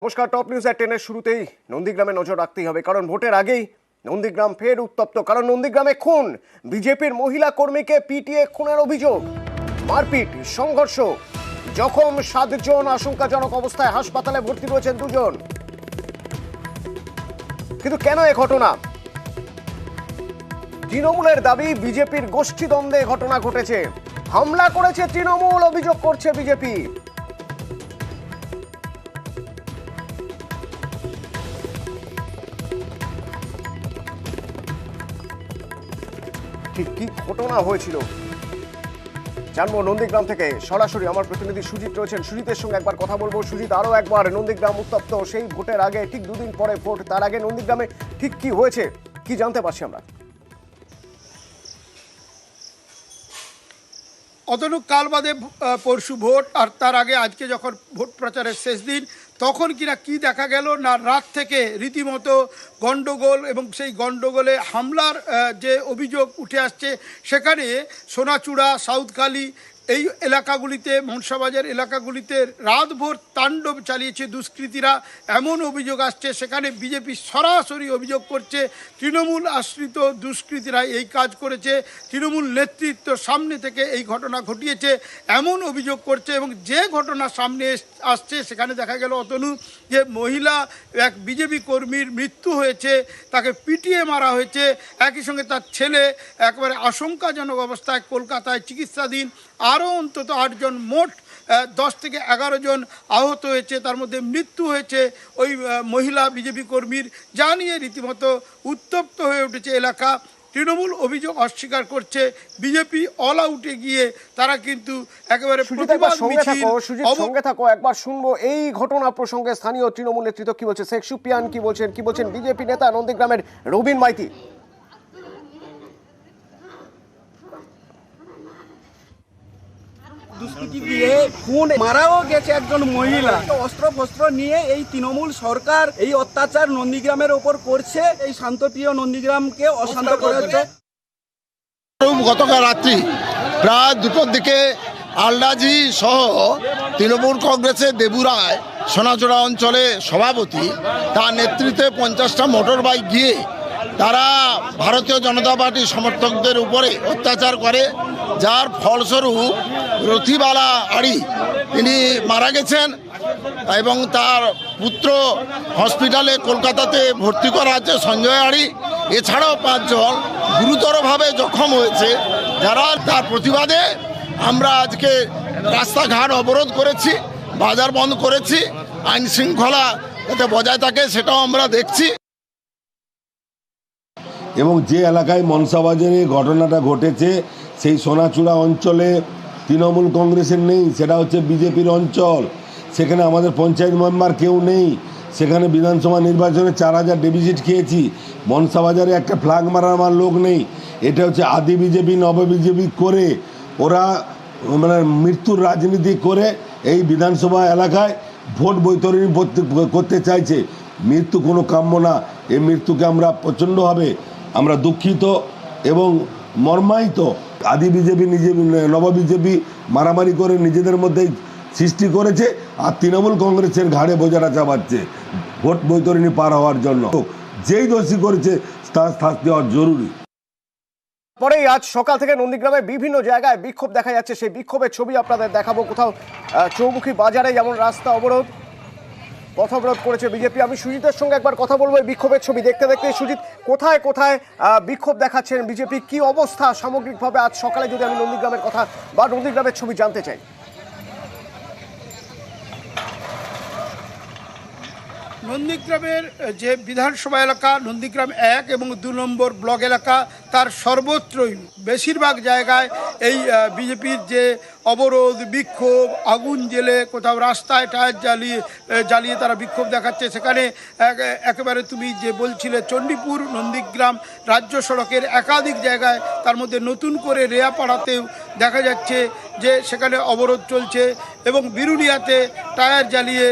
নমস্কার। Top news এট 10 শুরুতেই নন্দীগ্রামে নজর রাখতেই হবে, কারণ ভোটের আগেই নন্দীগ্রাম ফের উত্তপ্ত। কারণ নন্দীগ্রামে খুন, বিজেপির মহিলা কর্মীকে পিটিয়ে খুনের অভিযোগ, মারপিট, সংঘর্ষ, জখম 7 জন, আশঙ্কাজনক অবস্থায় হাসপাতালে ভর্তি রয়েছেন 2 জন। কিন্তু কেন এ ঘটনা? তৃণমূলের দাবি বিজেপির গোষ্ঠীদ্বন্দ্বে ঘটনা ঘটেছে, হামলা করেছে তৃণমূল, অভিযোগ করছে বিজেপি। ঠিক কি ঘটনা হয়েছিল জানবো নন্দীগ্রাম থেকে। সরাসরি আমার প্রতিনিধি সুজিত রয়েছেন, সুজিতের সঙ্গে একবার কথা বলবো। সুজিত, আরো একবার নন্দীগ্রাম উত্তপ্ত, সেই ভোটের আগে, ঠিক 2 দিন পরে ভোট, তার আগে নন্দীগ্রামে ঠিক কি হয়েছে, কি জানতে পারছি আমরা? অতনু, কাল বাদে পরশু ভোট, আর তার আগে আজকে যখন ভোট প্রচারের শেষ দিন, তখন কিনা কি দেখা গেল না, রাত থেকে রীতিমতো গণ্ডগোল, এবং সেই গণ্ডগোলে হামলার যে অভিযোগ উঠে আসছে, সেখানে সোনাচূড়া, সাউথখালি এই এলাকাগুলিতে, মনসাবাজার এলাকাগুলিতে রাতভর তাণ্ডব চালিয়েছে দুষ্কৃতীরা, এমন অভিযোগ আসছে। সেখানে বিজেপি সরাসরি অভিযোগ করছে তৃণমূল আশ্রিত দুষ্কৃতীরা এই কাজ করেছে, তৃণমূল নেতৃত্ব সামনে থেকে এই ঘটনা ঘটিয়েছে, এমন অভিযোগ করছে। এবং যে ঘটনা সামনে আসছে সেখানে দেখা গেল অতনু, যে মহিলা এক বিজেপি কর্মীর মৃত্যু হয়েছে, তাকে পিটিয়ে মারা হয়েছে, একই সঙ্গে তার ছেলে একেবারে আশঙ্কাজনক অবস্থায় কলকাতায় চিকিৎসাধীন, আরও অন্তত 8 জন, মোট 10 থেকে 11 জন আহত হয়েছে, তার মধ্যে মৃত্যু হয়েছে ওই মহিলা বিজেপি কর্মীর, যা নিয়ে রীতিমতো উত্তপ্ত হয়ে উঠেছে এলাকা। তৃণমূল অভিযোগ অস্বীকার করছে, বিজেপি অল আউটে গিয়ে তারা কিন্তু একেবারে প্রতিবাদ মিছিল। সঙ্গে থাকো, একবার শুনবো এই ঘটনা প্রসঙ্গে স্থানীয় তৃণমূল নেতৃত্ব কি বলছে। শেখ সুপিয়ান কি বলছেন বিজেপি নেতা নন্দীগ্রামের রবিন মাইতি। দুষ্কৃতী দিয়ে খুন মারাও গেছে একজন মহিলা। অস্ত্র ফস্ত্র নিয়ে এই তৃণমূল সরকার এই অত্যাচার নন্দীগ্রামের ওপর করছে, এই শান্তপ্রিয় নন্দীগ্রামকে অশান্ত করেছে। গতকাল রাত্রি প্রায় 2টোর দিকে আলডাজি সহ তৃণমূল কংগ্রেসের দেবুরায় সোনাচূড়া অঞ্চলে সভাপতি, তার নেতৃত্বে 50টা মোটর বাইক গিয়ে তারা ভারতীয় জনতা পার্টির সমর্থকদের উপরে অত্যাচার করে, যার ফলস্বরূপ রথিবালা আড়ি তিনি মারা গেছেন এবং তার পুত্র হসপিটালে কলকাতাতে ভর্তি করা আছে, সঞ্জয় আড়ি। এছাড়াও 5 জন গুরুতরভাবে জখম হয়েছে, যারা তার প্রতিবাদে আমরা আজকে রাস্তাঘাট অবরোধ করেছি, বাজার বন্ধ করেছি, আইন শৃঙ্খলা যাতে বজায় থাকে সেটাও আমরা দেখছি। এবং যে এলাকায় মনসাবাজারে ঘটনাটা ঘটেছে সেই সোনাচূড়া অঞ্চলে তৃণমূল কংগ্রেসের নেই, সেটা হচ্ছে বিজেপির অঞ্চল। সেখানে আমাদের পঞ্চায়েত মেম্বার কেউ নেই, সেখানে বিধানসভা নির্বাচনে 4000 ডেপিজিট খেয়েছি। মনসাবাজারে একটা ফ্ল্যাগ মারার লোক নেই। এটা হচ্ছে আদি বিজেপি নব বিজেপি করে ওরা মানে মৃত্যুর রাজনীতি করে এই বিধানসভা এলাকায় ভোট বৈতরণী করতে চাইছে। মৃত্যু কোনো কাম্য না, এই মৃত্যুকে আমরা প্রচণ্ডভাবে আমরা দুঃখিত এবং মর্মাহিত। আদি বিজেপি নব বিজেপি মারামারি করে নিজেদের মধ্যেই সৃষ্টি করেছে, আর তৃণমূল কংগ্রেসের ঘাড়ে বোঝাটা চাপাচ্ছে ভোট বৈতরণী পার হওয়ার জন্য। যেই দোষী করেছে তার শাস্তি হওয়া জরুরি। পরেই আজ সকাল থেকে নন্দীগ্রামে বিভিন্ন জায়গায় বিক্ষোভ দেখা যাচ্ছে, সেই বিক্ষোভের ছবি আপনাদের দেখাবো। কোথাও চৌমুখী বাজারে যেমন রাস্তা অবরোধ, পথ অবরোধ করেছে বিজেপি। আমি সুজিতের সঙ্গে একবার কথা বলবো এই বিক্ষোভের ছবি দেখতে দেখতে। সুজিত, কোথায় কোথায় বিক্ষোভ দেখাচ্ছেন বিজেপি, কি অবস্থা সামগ্রিকভাবে আজ সকালে, যদি আমি নন্দীগ্রামের কথা বা নন্দীগ্রামের ছবি জানতে চাই? নন্দীগ্রামের যে বিধানসভা এলাকা, নন্দীগ্রাম 1 এবং 2 নম্বর ব্লক এলাকা, তার সর্বত্রই বেশিরভাগ জায়গায় এই বিজেপির যে অবরোধ, বিক্ষোভ, আগুন জেলে, কোথাও রাস্তায় টায়ার জ্বালিয়ে তারা বিক্ষোভ দেখাচ্ছে। সেখানে একেবারে তুমি যে বলছিলে চণ্ডীপুর নন্দীগ্রাম রাজ্য সড়কের একাধিক জায়গায়, তার মধ্যে নতুন করে রেয়াপাড়াতেও দেখা যাচ্ছে যে সেখানে অবরোধ চলছে, এবং বিরুলিয়াতে টায়ার জ্বালিয়ে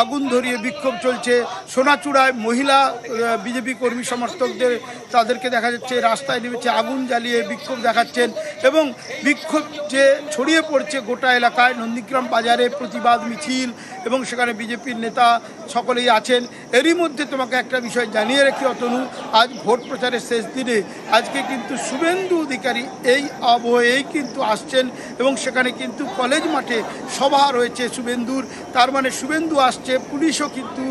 আগুন ধরিয়ে বিক্ষোভ চলছে। সোনাচূড়ায় মহিলা বিজেপি কর্মী সমর্থকদের তাদেরকে দেখা যাচ্ছে রাস্তায় নেমেছে, আগুন জ্বালিয়ে বিক্ষোভ দেখাচ্ছেন। এবং বিক্ষোভ যে ছড়িয়ে পড়ছে গোটা এলাকায়, নন্দীগ্রাম বাজারে প্রতিবাদ মিছিল এবং সেখানে বিজেপির নেতা সকলেই আছেন। এরই মধ্যে তোমাকে একটা বিষয় জানিয়ে রাখি অতনু, আজ ভোট প্রচারের শেষ দিনে আজকে কিন্তু শুভেন্দু অধিকারী এই আবহেই কিন্তু আসছেন এবং সেখানে কিন্তু কলেজ মাঠে সভা রয়েছে শুভেন্দুর। তার মানে শুভেন্দু আসছে, পুলিশও কিন্তু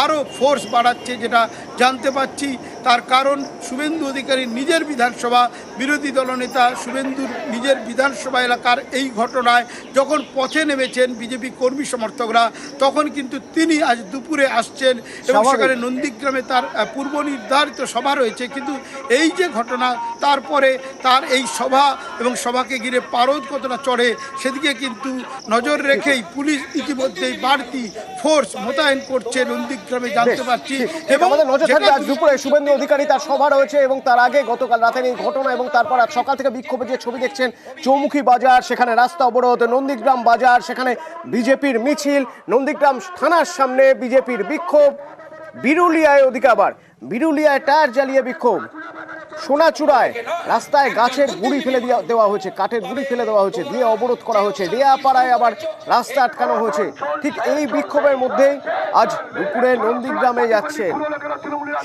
আরও ফোর্স বাড়াচ্ছে যেটা জানতে পারছি। তার কারণ শুভেন্দু অধিকারীর নিজের বিধানসভা, বিরোধী দলনেতা শুভেন্দুর নিজের বিধানসভা এলাকার এই ঘটনায় যখন পথে নেমেছেন বিজেপি কর্মী সমর্থকরা, তখন কিন্তু তিনি আজ দুপুরে আসছেন এবং সেখানে নন্দীগ্রামে তার পূর্ব নির্ধারিত সভা রয়েছে। কিন্তু এই যে ঘটনা, তারপরে তার এই সভা এবং সভাকে ঘিরে পারদ কতটা চড়ে সেদিকে কিন্তু নজর রেখেই পুলিশ ইতিমধ্যেই বাড়তি ফোর্স মোতায়েন করছে নন্দীগ্রামে, জানতে পারছি। এবং আমাদের নজর থাকবে আজ দুপুরে শুভেন্দু অধিকারী তার সভা রয়েছে এবং তার আগে গতকাল রাতের এই ঘটনা এবং তারপর আজ সকাল থেকে বিক্ষোভের যে ছবি দেখছেন, চৌমুখী বাজার, সেখানে রাস্তা অবরোধ, নন্দীগ্রাম বাজার, সেখানে বিজেপির মিছিল, নন্দীগ্রাম থানার সামনে বিজেপির বিক্ষোভ, বিরুলিয়ায় ওদিকে আবার বিরুলিয়ায় টায়ার জ্বালিয়ে বিক্ষোভ, সোনাচূড়ায় রাস্তায় গাছের গুড়ি ফেলে দেওয়া হয়েছে, কাঠের গুড়ি ফেলে দেওয়া হয়েছে, দিয়ে অবরোধ করা হয়েছে, ডিয়াপাড়ায় আবার রাস্তা আটকানো হয়েছে। ঠিক এই বিক্ষোভের মধ্যেই আজ দুপুরে নন্দীগ্রামে যাচ্ছেন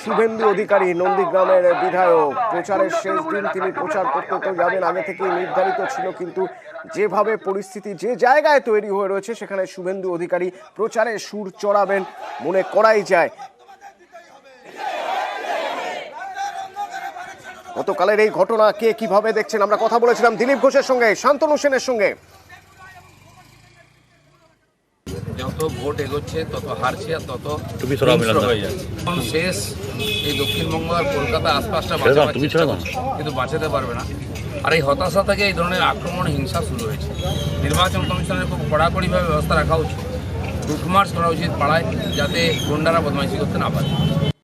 শুভেন্দু অধিকারী, নন্দীগ্রামের বিধায়ক। প্রচারের শেষ দিন, তিনি প্রচার করতে তো যাবেন, আগে থেকেই নির্ধারিত ছিল, কিন্তু যেভাবে পরিস্থিতি যে জায়গায় তৈরি হয়ে রয়েছে সেখানে শুভেন্দু অধিকারী প্রচারে সুর চড়াবেন মনে করাই যায়। গতকালের এই ঘটনা কে কিভাবে দেখছেন আমরা কথা বলেছিলাম দিলীপ ঘোষের সঙ্গে, শান্তনু সেনের সঙ্গে। যত ভোট এগোচ্ছে তত হারছে আর তত হিংস্র হয়ে যাচ্ছে। শেষ এই দক্ষিণবঙ্গ আর কলকাতা আশপাশটা কিন্তু বাঁচাতে পারবে না। আর এই হতাশা থেকে এই ধরনের আক্রমণ হিংসা শুরু হয়েছে। নির্বাচন কমিশনের খুব কড়াকড়িভাবে ব্যবস্থা রাখা উচিত, রুটমার্চ করা উচিত পাড়ায়, যাতে গুন্ডারা বদমাইশি করতে না পারে।